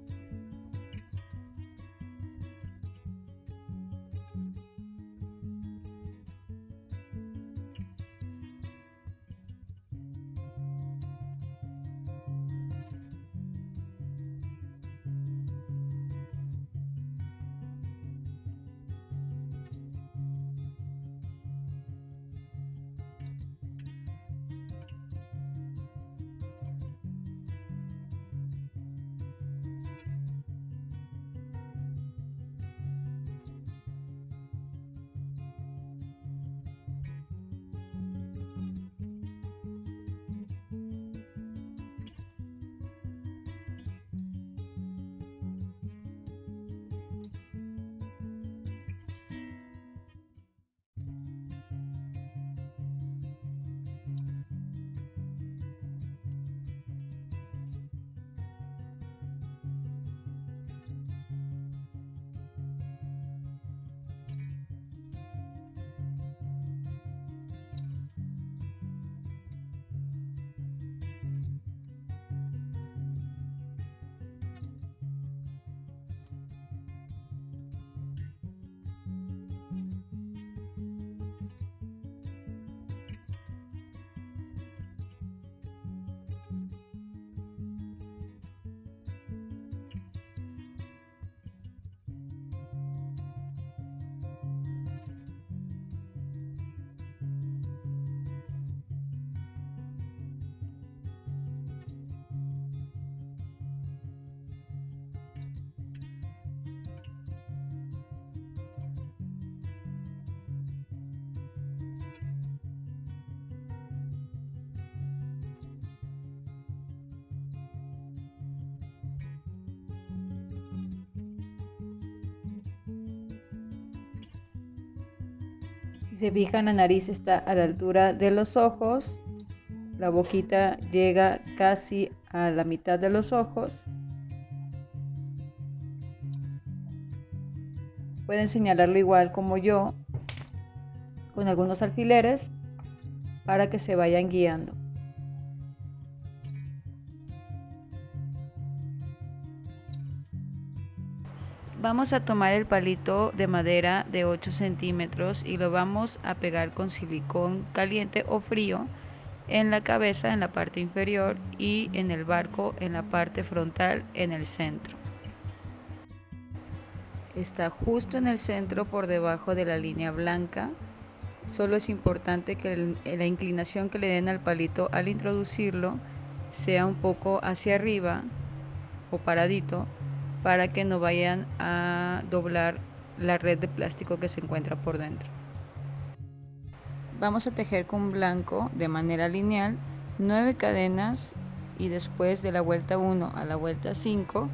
Si se fijan, la nariz está a la altura de los ojos, la boquita llega casi a la mitad de los ojos. Pueden señalarlo igual como yo, con algunos alfileres, para que se vayan guiando.
Vamos a tomar el palito de madera de 8 centímetros y lo vamos a pegar con silicón caliente o frío en la cabeza, en la parte inferior, y en el barco, en la parte frontal, en el centro. Está justo en el centro, por debajo de la línea blanca. Solo es importante que la inclinación que le den al palito al introducirlo sea un poco hacia arriba o paradito, para que no vayan a doblar la red de plástico que se encuentra por dentro. Vamos a tejer con blanco de manera lineal 9 cadenas y después de la vuelta 1 a la vuelta 5,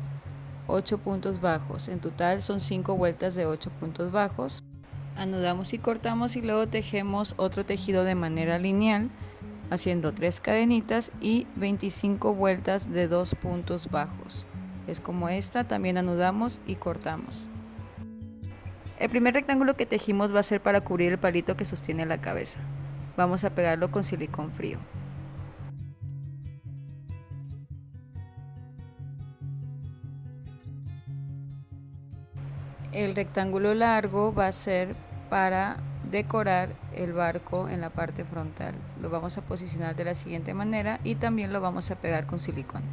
8 puntos bajos. En total son 5 vueltas de 8 puntos bajos. Anudamos y cortamos y luego tejemos otro tejido de manera lineal haciendo 3 cadenitas y 25 vueltas de 2 puntos bajos. Es como esta, también anudamos y cortamos. El primer rectángulo que tejimos va a ser para cubrir el palito que sostiene la cabeza. Vamos a pegarlo con silicón frío. El rectángulo largo va a ser para decorar el barco en la parte frontal. Lo vamos a posicionar de la siguiente manera y también lo vamos a pegar con silicón.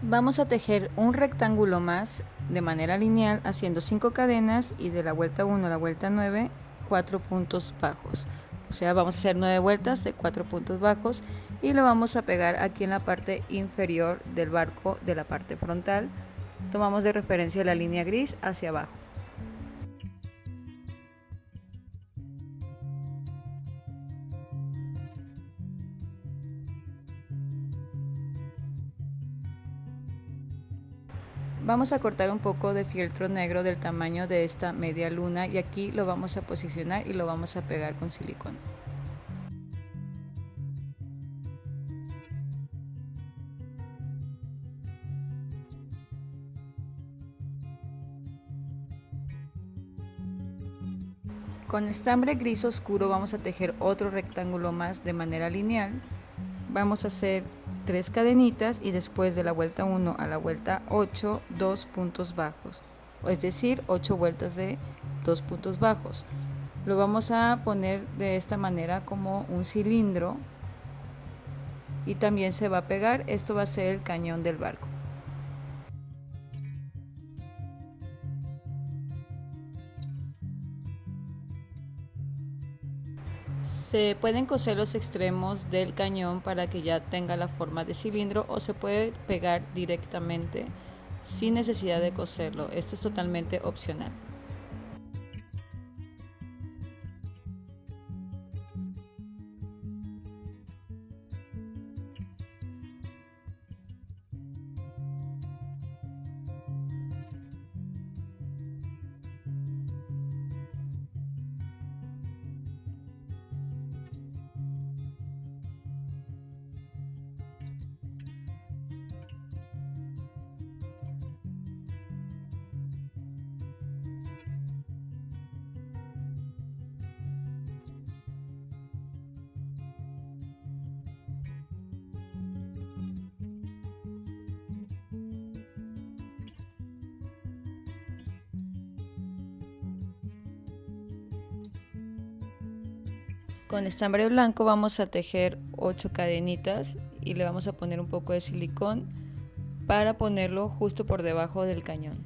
Vamos a tejer un rectángulo más de manera lineal haciendo 5 cadenas y de la vuelta 1 a la vuelta 9, 4 puntos bajos. O sea, vamos a hacer 9 vueltas de 4 puntos bajos y lo vamos a pegar aquí en la parte inferior del barco de la parte frontal. Tomamos de referencia la línea gris hacia abajo. Vamos a cortar un poco de fieltro negro del tamaño de esta media luna y aquí lo vamos a posicionar y lo vamos a pegar con silicón. Con estambre gris oscuro vamos a tejer otro rectángulo más de manera lineal. Vamos a hacer 3 cadenitas y después de la vuelta 1 a la vuelta 8, 2 puntos bajos, es decir, 8 vueltas de 2 puntos bajos. Lo vamos a poner de esta manera como un cilindro y también se va a pegar. Esto va a ser el cañón del barco. Se pueden coser los extremos del cañón para que ya tenga la forma de cilindro o se puede pegar directamente sin necesidad de coserlo. Esto es totalmente opcional. Con estambre blanco vamos a tejer 8 cadenitas y le vamos a poner un poco de silicón para ponerlo justo por debajo del cañón.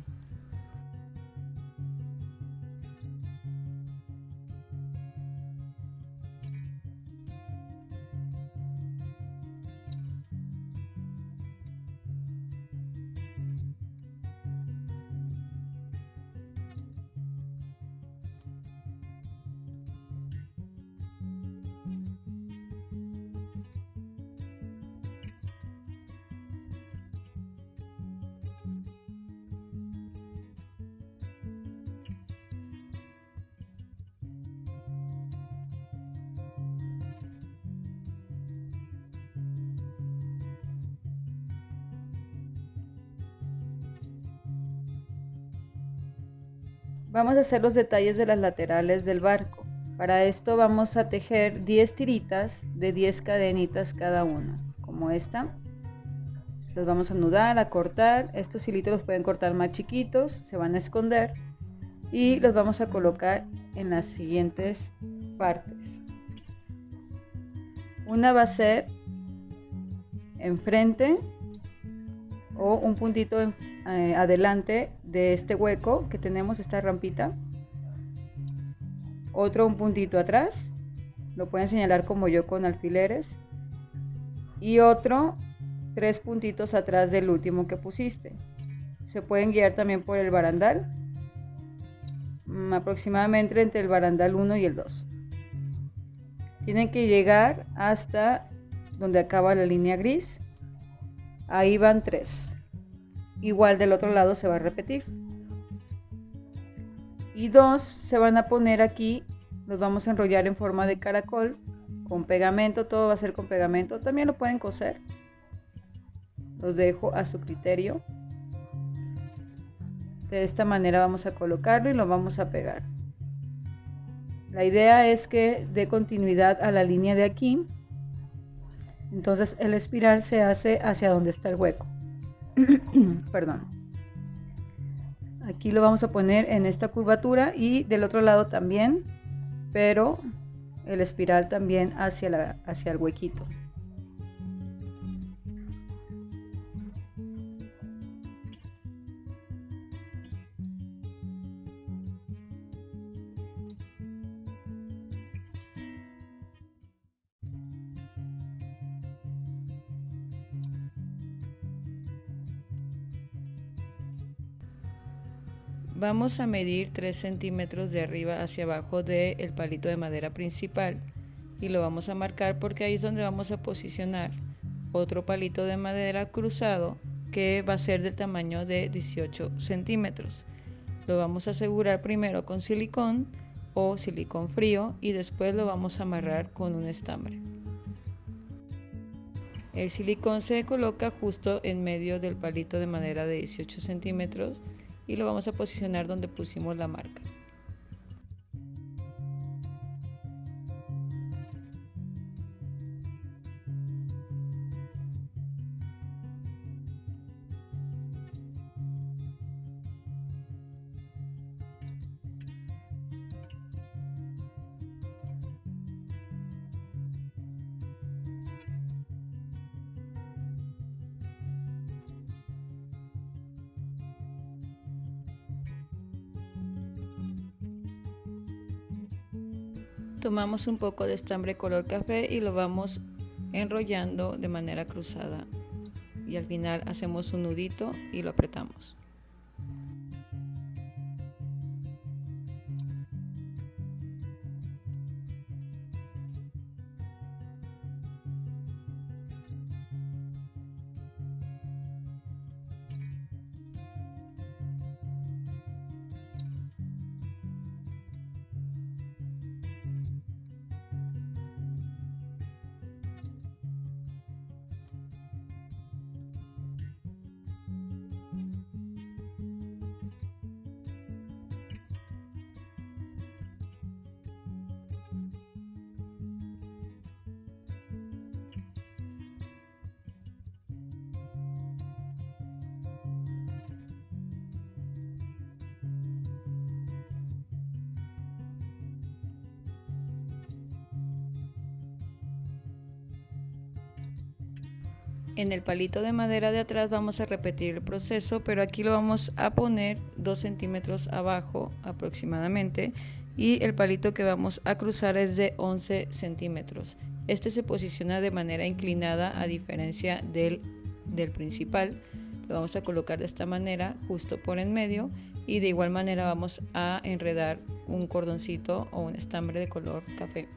Vamos a hacer los detalles de las laterales del barco. Para esto vamos a tejer 10 tiritas de 10 cadenitas cada una, como esta. Los vamos a anudar, a cortar. Estos hilitos los pueden cortar más chiquitos, se van a esconder y los vamos a colocar en las siguientes partes. Una va a ser enfrente o un puntito adelante de este hueco que tenemos, esta rampita. Otro un puntito atrás, lo pueden señalar como yo con alfileres. Y otro 3 puntitos atrás del último que pusiste. Se pueden guiar también por el barandal, aproximadamente entre el barandal 1 y el 2. Tienen que llegar hasta donde acaba la línea gris. Ahí van 3. Igual del otro lado se va a repetir. Y 2 se van a poner aquí, los vamos a enrollar en forma de caracol con pegamento, todo va a ser con pegamento. También lo pueden coser. Los dejo a su criterio. De esta manera vamos a colocarlo y lo vamos a pegar. La idea es que dé continuidad a la línea de aquí. Entonces el espiral se hace hacia donde está el hueco. Perdón. Aquí lo vamos a poner en esta curvatura y del otro lado también, pero el espiral también hacia el huequito.
Vamos a medir 3 centímetros de arriba hacia abajo del palito de madera principal y lo vamos a marcar porque ahí es donde vamos a posicionar otro palito de madera cruzado que va a ser del tamaño de 18 centímetros. Lo vamos a asegurar primero con silicón o silicón frío y después lo vamos a amarrar con un estambre. El silicón se coloca justo en medio del palito de madera de 18 centímetros y lo vamos a posicionar donde pusimos la marca. Tomamos un poco de estambre color café y lo vamos enrollando de manera cruzada y al final hacemos un nudito y lo apretamos. En el palito de madera de atrás vamos a repetir el proceso, pero aquí lo vamos a poner 2 centímetros abajo aproximadamente y el palito que vamos a cruzar es de 11 centímetros. Este se posiciona de manera inclinada a diferencia del principal. Lo vamos a colocar de esta manera justo por en medio y de igual manera vamos a enredar un cordoncito o un estambre de color café.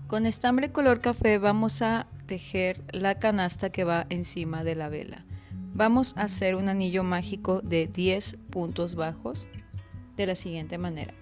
Con estambre color café vamos a tejer la canasta que va encima de la vela. Vamos a hacer un anillo mágico de 10 puntos bajos de la siguiente manera.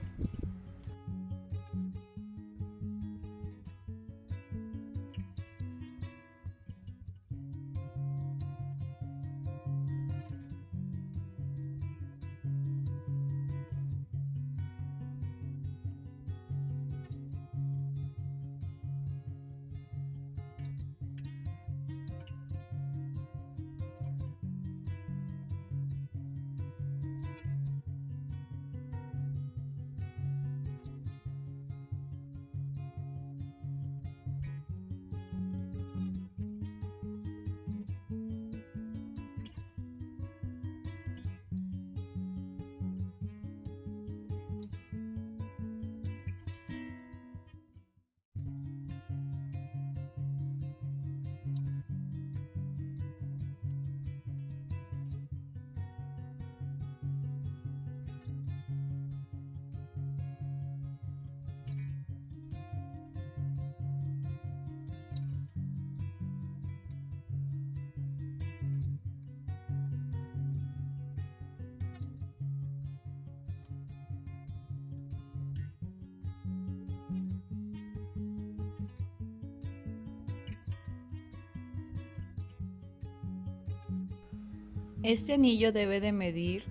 Este anillo debe de medir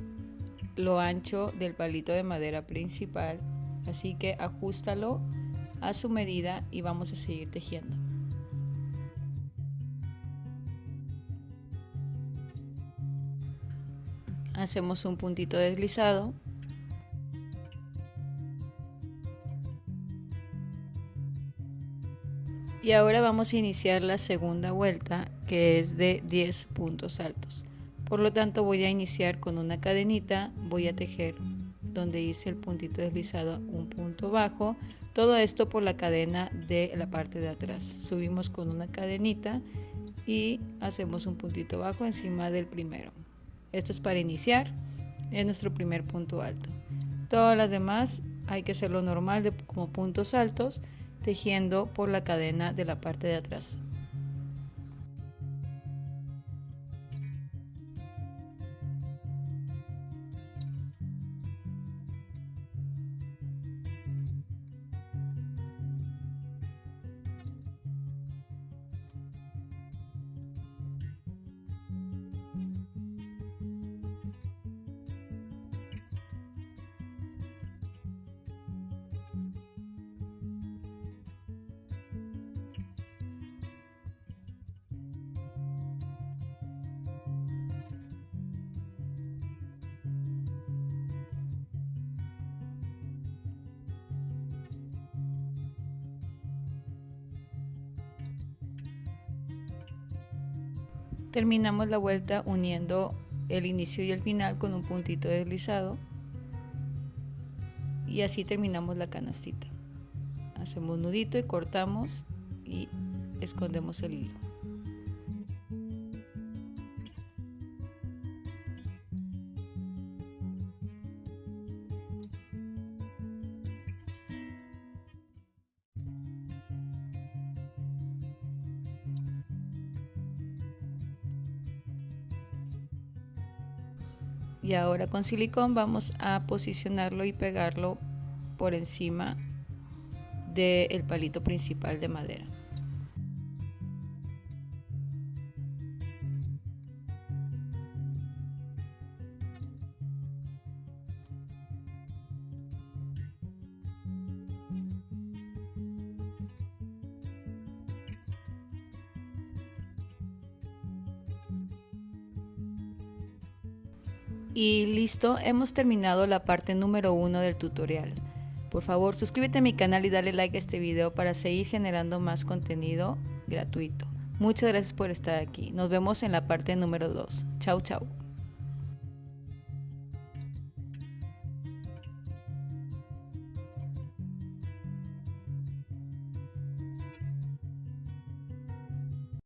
lo ancho del palito de madera principal, así que ajústalo a su medida y vamos a seguir tejiendo. Hacemos un puntito deslizado y ahora vamos a iniciar la segunda vuelta, que es de 10 puntos altos. Por lo tanto voy a iniciar con una cadenita, voy a tejer donde hice el puntito deslizado un punto bajo, todo esto por la cadena de la parte de atrás. Subimos con una cadenita y hacemos un puntito bajo encima del primero. Esto es para iniciar, es nuestro primer punto alto. Todas las demás hay que hacerlo normal como puntos altos, tejiendo por la cadena de la parte de atrás. Terminamos la vuelta uniendo el inicio y el final con un puntito deslizado y así terminamos la canastita. Hacemos nudito y cortamos y escondemos el hilo. Y ahora con silicón vamos a posicionarlo y pegarlo por encima del palito principal de madera. Y listo, hemos terminado la parte número 1 del tutorial. Por favor, suscríbete a mi canal y dale like a este video para seguir generando más contenido gratuito. Muchas gracias por estar aquí. Nos vemos en la parte número 2. Chau, chau.